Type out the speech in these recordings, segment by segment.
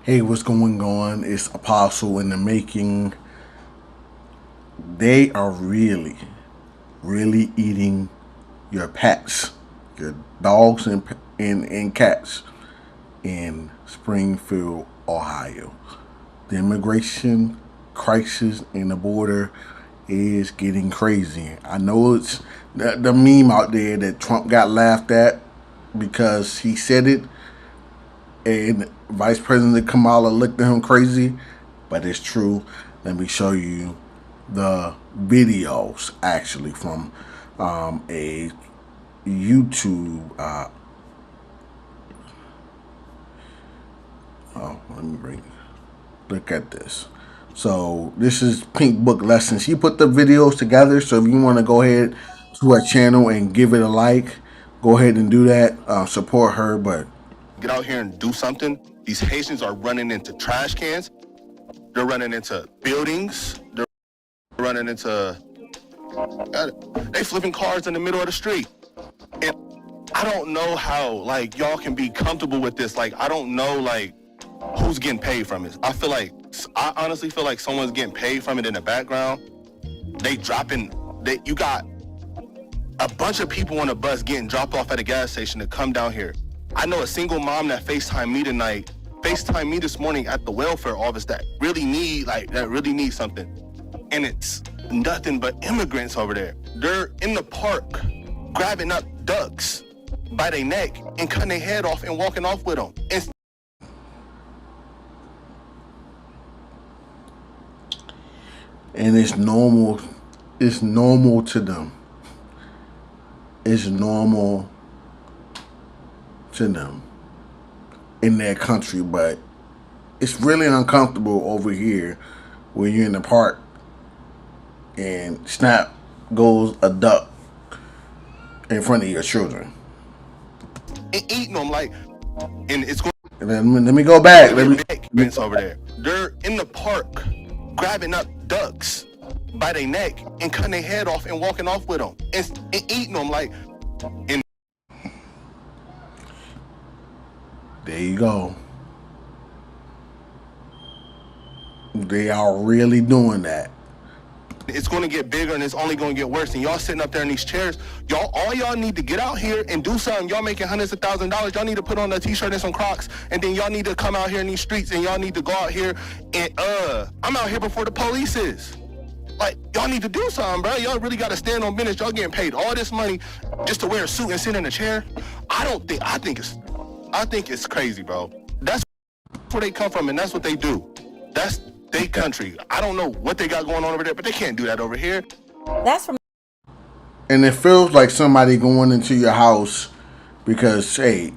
Hey, what's going on? It's Apostle in the making. They are really eating your pets, your dogs and cats in Springfield, Ohio. The immigration crisis in the border is getting crazy. I know it's the meme out there that Trump got laughed at because he said it, and Vice President Kamala looked at him crazy, but it's true. Let me show you the videos actually from a YouTube. Let me bring. Look at this. So this is Pink Book Lessons. She put the videos together. So if you want to go ahead to her channel and give it a like, go ahead and do that. Support her, but get out here and do something. These Haitians are running into trash cans. They're running into buildings. They're running into... They flipping cars in the middle of the street. And I don't know how, like, y'all can be comfortable with this. Like, I don't know, like, who's getting paid from it. I honestly feel like someone's getting paid from it in the background. You got a bunch of people on a bus getting dropped off at a gas station to come down here. I know a single mom that FaceTimed me this morning at the welfare office that really need something. And it's nothing but immigrants over there. They're in the park grabbing up ducks by their neck and cutting their head off and walking off with them. And it's normal. It's normal to them. It's normal to them in their country, but it's really uncomfortable over here when you're in the park and snap goes a duck in front of your children. And eating them and it's going. And then, let me go back. Over there. They're in the park grabbing up ducks by their neck and cutting their head off and walking off with them and eating them There you go. They are really doing that. It's going to get bigger and it's only going to get worse. And y'all sitting up there in these chairs, all y'all need to get out here and do something. Y'all making hundreds of $1,000s. Y'all need to put on a t-shirt and some Crocs, and then y'all need to come out here in these streets and y'all need to go out here and I'm out here before the police is. Like, y'all need to do something, bro. Y'all really got to stand on business. Y'all getting paid all this money just to wear a suit and sit in a chair. I think it's crazy, bro. That's where they come from and that's what they do. That's their country. I don't know what they got going on over there, but they can't do that over here. And it feels like somebody going into your house because, hey,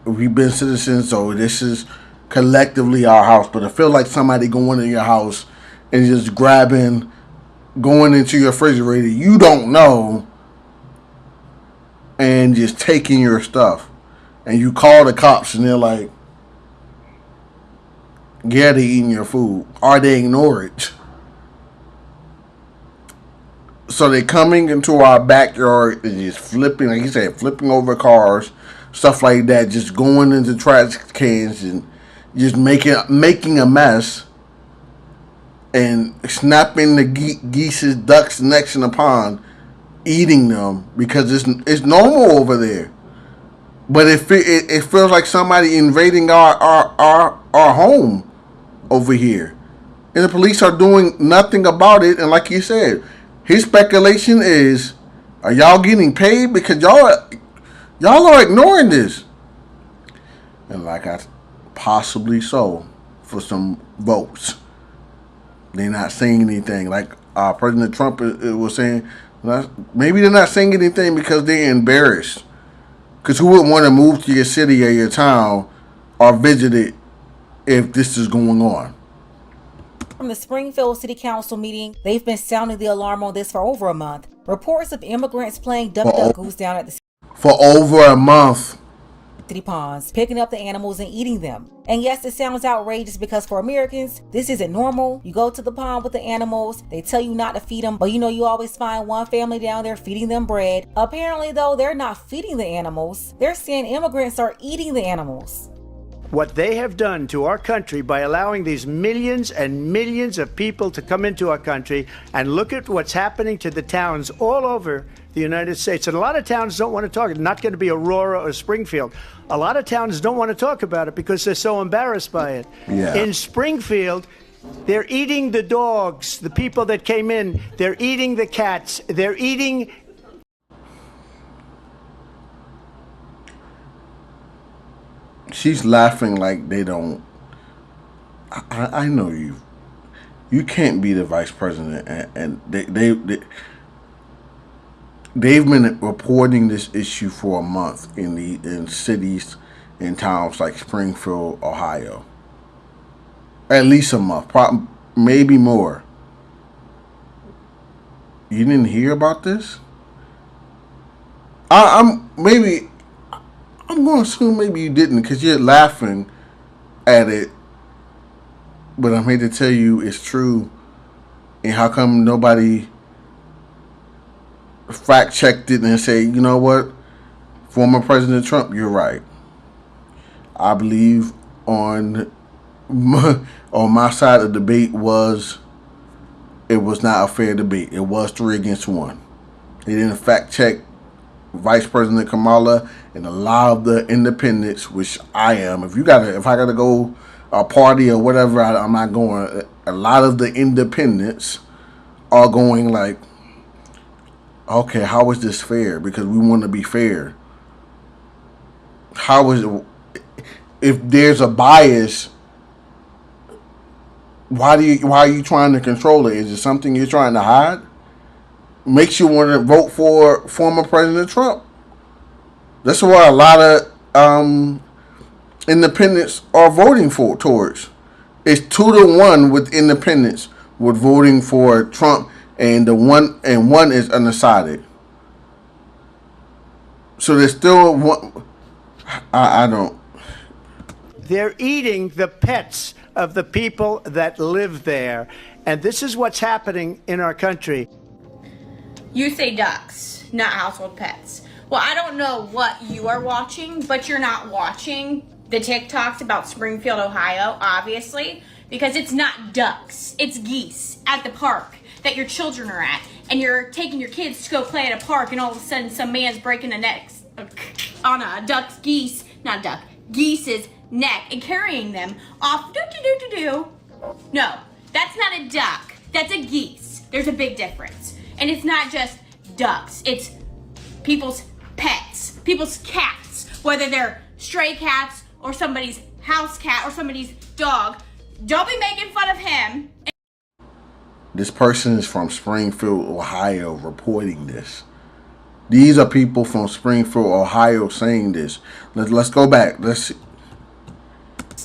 we've been citizens, so this is collectively our house. But it feels like somebody going into your house and just going into your refrigerator you don't know and just taking your stuff. And you call the cops and they're like, yeah, they eating your food. Or they ignore it. So they coming into our backyard and just flipping, like you said, flipping over cars, stuff like that, just going into trash cans and just making a mess and snapping the geese's ducks necks in the pond, eating them because it's normal over there. But it feels like somebody invading our home over here. And the police are doing nothing about it. And like you said, his speculation is, are y'all getting paid? Because y'all are ignoring this. And like possibly so for some votes. They're not saying anything. Like President Trump was saying, maybe they're not saying anything because they're embarrassed. Because who would want to move to your city or your town or visit it if this is going on? From the Springfield City Council meeting, they've been sounding the alarm on this for over a month. Reports of immigrants playing duck goose down at the for over a month. City ponds, picking up the animals and eating them. And yes, it sounds outrageous because for Americans, this isn't normal. You go to the pond with the animals, they tell you not to feed them, but you always find one family down there feeding them bread. Apparently though, they're not feeding the animals. They're saying immigrants are eating the animals. what they have done to our country by allowing these millions and millions of people to come into our country, and look at what's happening to the towns all over the United States. And a lot of towns don't want to talk. It's not going to be Aurora or Springfield. A lot of towns don't want to talk about it because they're so embarrassed by it. Yeah. In Springfield, they're eating the dogs, the people that came in. They're eating the cats. They're eating. She's laughing like they don't. I know you. You can't be the vice president, and they've been reporting this issue for a month in cities and towns like Springfield, Ohio. At least a month, probably maybe more. You didn't hear about this? I'm going to assume maybe you didn't because you're laughing at it. But I'm here to tell you it's true. And how come nobody fact checked it and say, you know what, former President Trump, you're right. I believe on my side of the debate it was not a fair debate. It was 3-1. They didn't fact check Vice President Kamala and a lot of the independents, which I am. If I gotta go a party or whatever, I'm not going. A lot of the independents are going like, okay, how is this fair? Because we want to be fair. How is it? If there's a bias, why are you trying to control it? Is it something you're trying to hide? Makes you want to vote for former President Trump. That's what a lot of independents are voting towards. It's 2-1 with independents with voting for Trump, and one is undecided. So there's still one. I don't. They're eating the pets of the people that live there. And this is what's happening in our country. You say ducks, not household pets. Well, I don't know what you are watching, but you're not watching the TikToks about Springfield, Ohio, obviously, because it's not ducks. It's geese at the park that your children are at, and you're taking your kids to go play at a park, and all of a sudden some man's breaking a neck on a geese's neck and carrying them off. No, that's not a duck. That's a geese. There's a big difference. And it's not just ducks. It's people's pets, people's cats, whether they're stray cats or somebody's house cat or somebody's dog. Don't be making fun of him. This person is from Springfield, Ohio, reporting this. These are people from Springfield, Ohio, saying this. Let's go back. Let's see.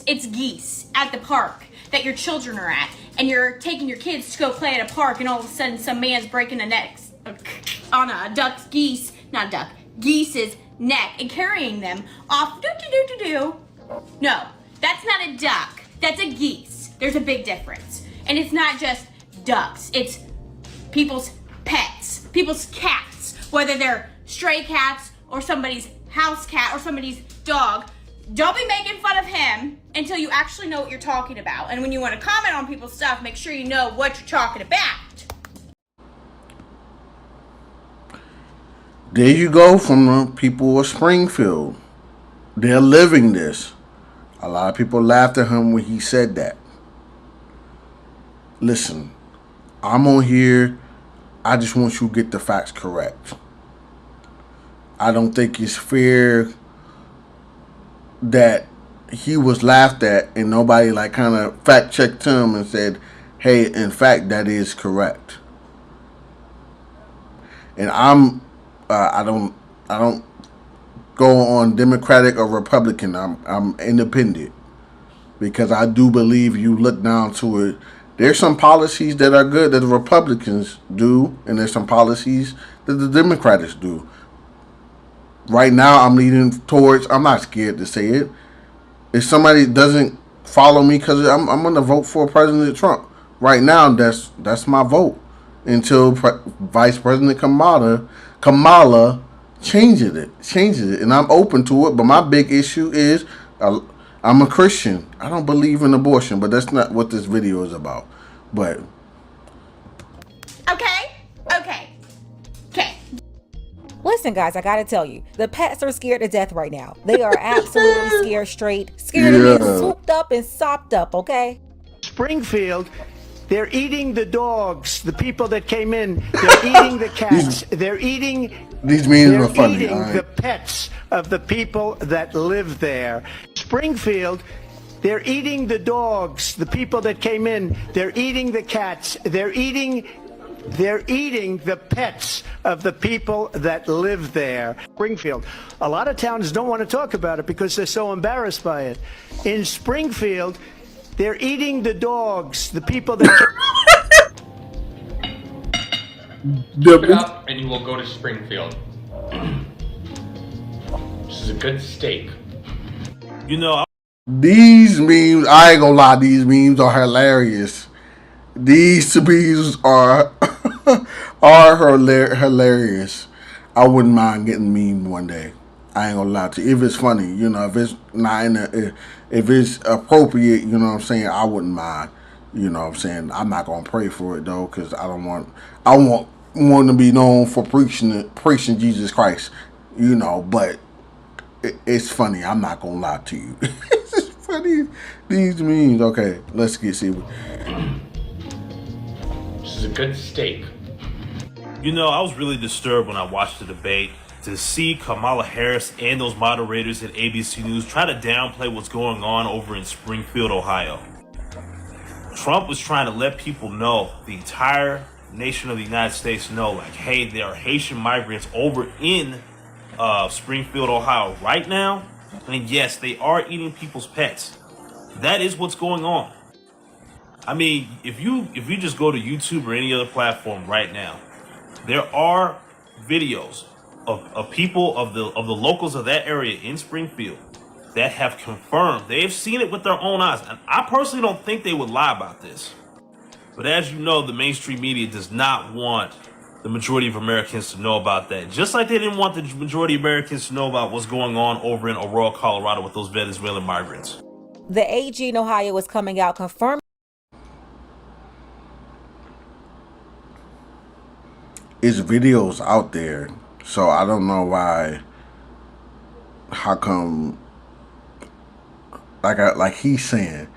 It's geese at the park that your children are at, and you're taking your kids to go play at a park, and all of a sudden some man's breaking a neck on a geese's neck and carrying them off. No, that's not a duck. That's a geese. There's a big difference. And it's not just ducks. It's people's pets, people's cats, whether they're stray cats or somebody's house cat or somebody's dog. Don't be making fun of him until you actually know what you're talking about. And when you want to comment on people's stuff, make sure you know what you're talking about. There you go from the people of Springfield. They're living this. A lot of people laughed at him when he said that. Listen, I'm on here. I just want you to get the facts correct. I don't think it's fair that he was laughed at and nobody kind of fact checked him and said, hey, in fact, that is correct. And I don't go on Democratic or Republican. I'm independent because I do believe you look down to it. There's some policies that are good that the Republicans do, and there's some policies that the Democrats do. Right now, I'm leaning towards, I'm not scared to say it. If somebody doesn't follow me, because I'm going to vote for President Trump. Right now, that's my vote. Until Vice President Kamala changes it. And I'm open to it. But my big issue is, I'm I'm a Christian. I don't believe in abortion, but that's not what this video is about. But Okay. Okay. Okay. Listen, guys, I gotta tell you, the pets are scared to death right now. They are absolutely scared scared of being swooped up and sopped up, okay? Springfield, they're eating the dogs, the people that came in. They're eating the cats. They're eating. These memes are funny. Eating right? the pets of the people that live there. Springfield, they're eating the dogs, the people that came in. They're eating the cats. They're eating the pets of the people that live there. Springfield. A lot of towns don't want to talk about it because they're so embarrassed by it. In Springfield, they're eating the dogs, the people that... Look it up and you will go to Springfield. This is a good steak. You know, These memes, I ain't gonna lie, these memes are hilarious. These memes are hilarious. I wouldn't mind getting memed one day. I ain't gonna lie to you. If it's funny, you know, if it's not if it's appropriate, you know what I'm saying, I wouldn't mind. You know what I'm saying? I'm not gonna pray for it though, because I want to be known for preaching Jesus Christ. You know, but it's funny. I'm not gonna lie to you. It's funny. These memes. Okay, let's see. This is a good steak. you know, I was really disturbed when I watched the debate to see Kamala Harris and those moderators at ABC News try to downplay what's going on over in Springfield, Ohio. Trump was trying to let people know, the entire nation of the United States know, like, hey, there are Haitian migrants over in Springfield, Ohio right now. And yes, they are eating people's pets. That is what's going on. I mean, if you just go to YouTube or any other platform right now, there are videos of people of the locals of that area in Springfield that have confirmed they've seen it with their own eyes. And I personally don't think they would lie about this. But as you know, the mainstream media does not want the majority of Americans to know about that. Just like they didn't want the majority of Americans to know about what's going on over in Aurora, Colorado with those Venezuelan migrants. The AG in Ohio is coming out confirming. It's videos out there, so I don't know why. How come? Like he's saying,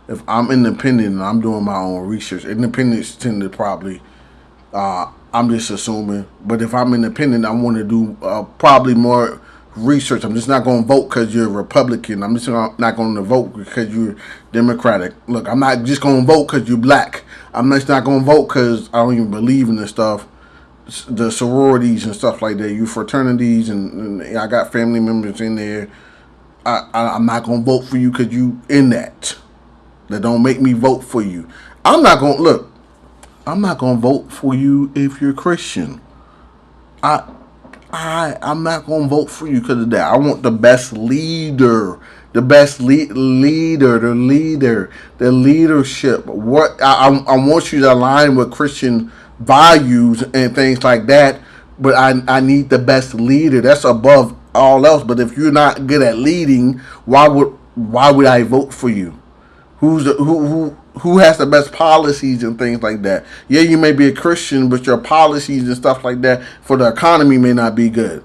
if I'm independent and I'm doing my own research, independents tend to probably. I'm just assuming, but if I'm independent, I want to do probably more research. I'm just not going to vote because you're a Republican. I'm just not going to vote because you're Democratic. Look, I'm not just going to vote because you're black. I'm just not going to vote because I don't even believe in this stuff. The sororities and stuff like that, you fraternities, and I got family members in there. I'm not gonna vote for you because you in that. That don't make me vote for you. I'm not gonna vote for you if you're Christian. I'm not gonna vote for you because of that. I want the best leader, the leadership. What I want you to align with Christian values and things like that, but I need the best leader. That's above all else. But if you're not good at leading, why would I vote for you? Who has the best policies and things like that? Yeah, you may be a Christian, but your policies and stuff like that for the economy may not be good.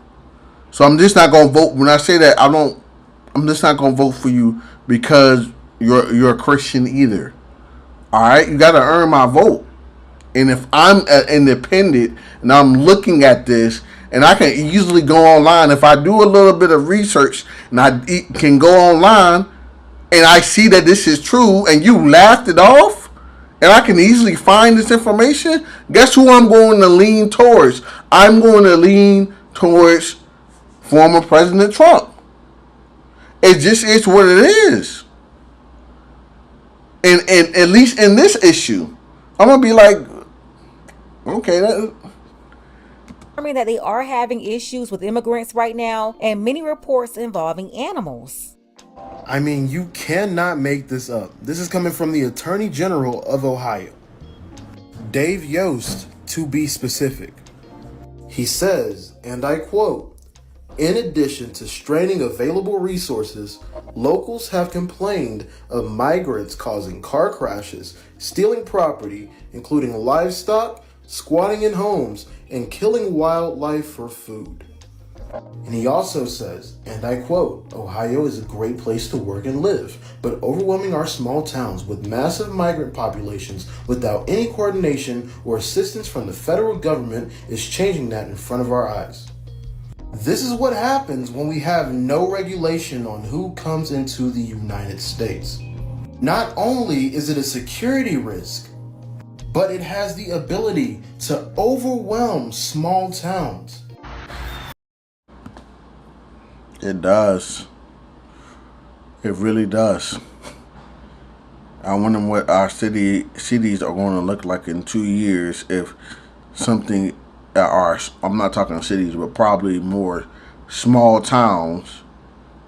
So I'm just not gonna vote. When I say that, I'm just not gonna vote for you because you're a Christian either. All right, you got to earn my vote. And if I'm independent and I'm looking at this, and I can easily go online, if I do a little bit of research and I can go online and I see that this is true and you laughed it off, and I can easily find this information, guess who I'm going to lean towards? I'm going to lean towards former President Trump. It just is what it is. And at least in this issue, I'm going to be like, okay, That they are having issues with immigrants right now, and many reports involving animals. I mean, you cannot make this up. This is coming from the Attorney General of Ohio, Dave Yost, to be specific. He says, and I quote, In addition to straining available resources, locals have complained of migrants causing car crashes, stealing property, including livestock, squatting in homes, and killing wildlife for food. And he also says, and I quote, Ohio is a great place to work and live, but overwhelming our small towns with massive migrant populations without any coordination or assistance from the federal government is changing that in front of our eyes. This is what happens when we have no regulation on who comes into the United States. Not only is it a security risk, but it has the ability to overwhelm small towns. It does. It really does. I wonder what our cities are going to look like in 2 years if something I'm not talking cities, but probably more small towns.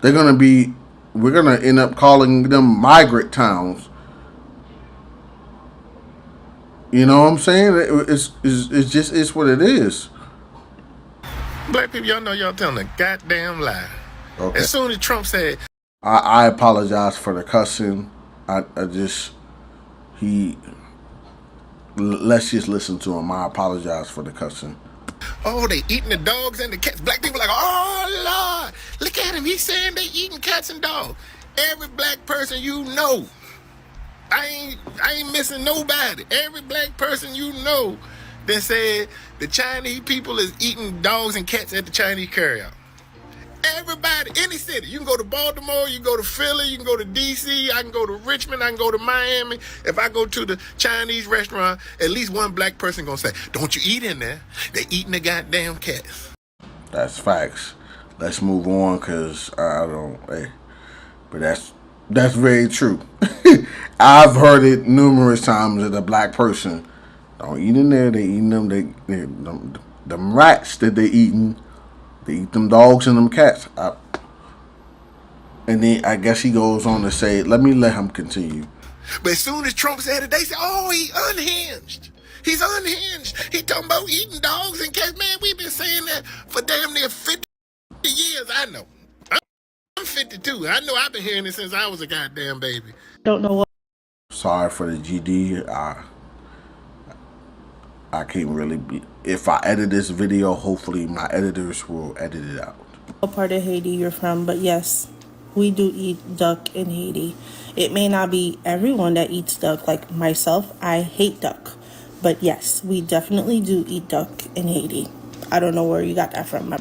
We're going to end up calling them migrant towns. You know what I'm saying? It's what it is. Black people, y'all know y'all telling a goddamn lie. Okay. As soon as Trump said, I apologize for the cussing. Let's just listen to him. I apologize for the cussing. oh, they eating the dogs and the cats. Black people like, oh, Lord, look at him. He's saying they eating cats and dogs. Every black person you know, I ain't missing nobody. Every black person you know that said the Chinese people is eating dogs and cats at the Chinese carryout. Everybody, any city. You can go to Baltimore, you can go to Philly, you can go to D.C., I can go to Richmond, I can go to Miami. If I go to the Chinese restaurant, at least one black person gonna say, don't you eat in there. They eating the goddamn cats. That's facts. Let's move on, because but that's very true. I've heard it numerous times that a black person don't eat in there. They eating them rats that they eating. They eat them dogs and them cats. And then I guess he goes on to say, let him continue. But as soon as Trump said it, they said, oh, he unhinged. He's unhinged. He talking about eating dogs and cats. Man, we've been saying that for damn near 50 years. I know. I'm 52. I know I've been hearing it since I was a goddamn baby. Don't know what. Sorry for the GD. I can't really be. If I edit this video, hopefully my editors will edit it out. What part of Haiti you're from, but yes, we do eat duck in Haiti. It may not be everyone that eats duck, like myself. I hate duck, but yes, we definitely do eat duck in Haiti. I don't know where you got that from.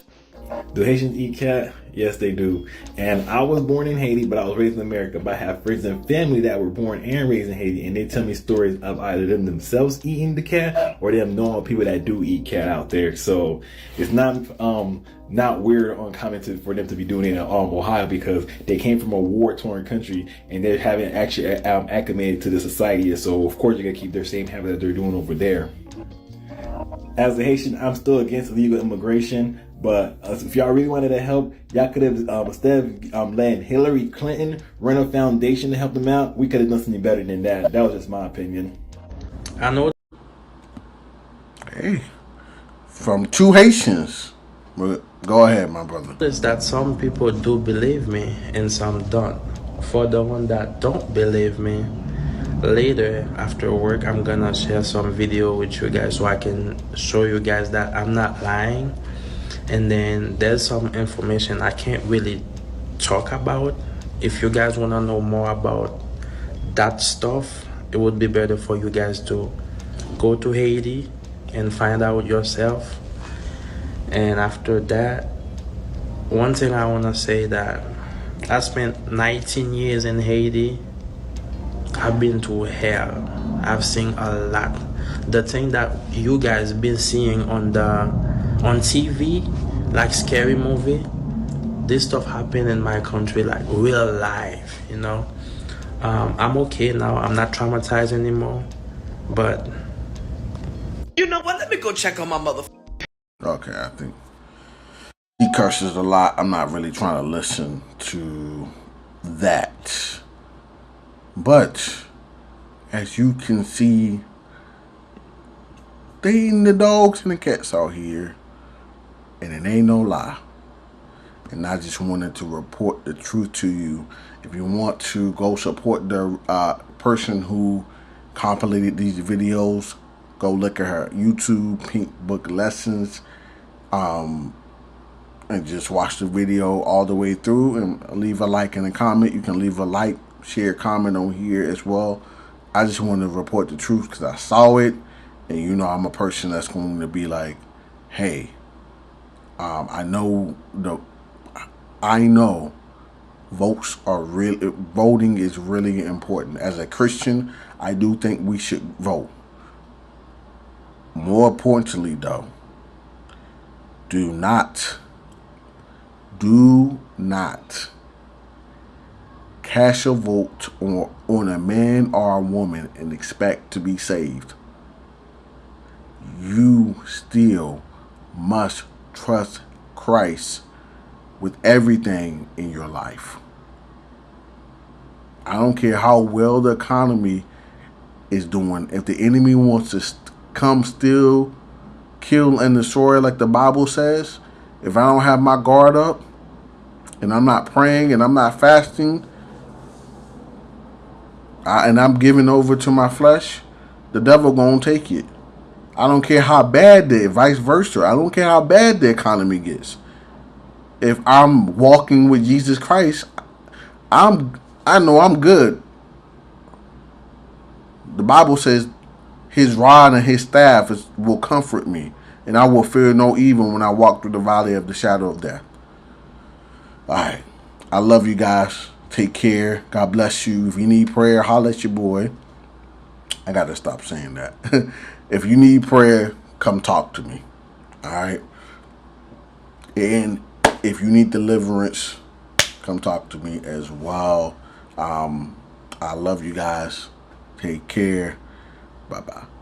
Do Haitians eat cat? Yes, they do. And I was born in Haiti, but I was raised in America. But I have friends and family that were born and raised in Haiti, and they tell me stories of either them themselves eating the cat or them knowing people that do eat cat out there. So it's not weird or uncommon for them to be doing it in Ohio, because they came from a war-torn country and they haven't actually acclimated to the society yet. So of course you're gonna keep their same habit that they're doing over there. As a Haitian, I'm still against illegal immigration. But if y'all really wanted to help, y'all could have, instead of letting Hillary Clinton run a foundation to help them out, we could have done something better than that. That was just my opinion. I know. Hey, from two Haitians. Go ahead, my brother. Is that some people do believe me and some don't. For the one that don't believe me, later after work, I'm gonna share some video with you guys so I can show you guys that I'm not lying. And then there's some information I can't really talk about. If you guys want to know more about that stuff, it would be better for you guys to go to Haiti and find out yourself. And after that, one thing I want to say that I spent 19 years in Haiti. I've been to hell. I've seen a lot. The thing that you guys been seeing on TV, like scary movie, this stuff happened in my country, like real life, you know. I'm okay now. I'm not traumatized anymore, but you know what? Let me go check on my mother. Okay, I think he curses a lot. I'm not really trying to listen to that. But as you can see, they eating the dogs and the cats out here, and it ain't no lie. And I just wanted to report the truth to you. If you want to go support the person who compilated these videos, go look at her YouTube, Pink Book Lessons, and just watch the video all the way through and leave a like and a comment. You can leave a like, share, comment on here as well. I just wanted to report the truth because I saw it, and you know I'm a person that's going to be like, hey, I know voting is really important. As a Christian, I do think we should vote. More importantly, though, do not cast a vote on a man or a woman and expect to be saved. You still must trust Christ with everything in your life. I don't care how well the economy is doing. If the enemy wants to come steal, kill, and destroy like the Bible says, if I don't have my guard up and I'm not praying and I'm not fasting and I'm giving over to my flesh, the devil gonna take it. I don't care how bad vice versa. I don't care how bad the economy gets. If I'm walking with Jesus Christ, I know I'm good. The Bible says his rod and his staff will comfort me, and I will fear no evil when I walk through the valley of the shadow of death. All right. I love you guys. Take care. God bless you. If you need prayer, holler at your boy. I got to stop saying that. If you need prayer, come talk to me. All right. And if you need deliverance, come talk to me as well. I love you guys. Take care. Bye-bye.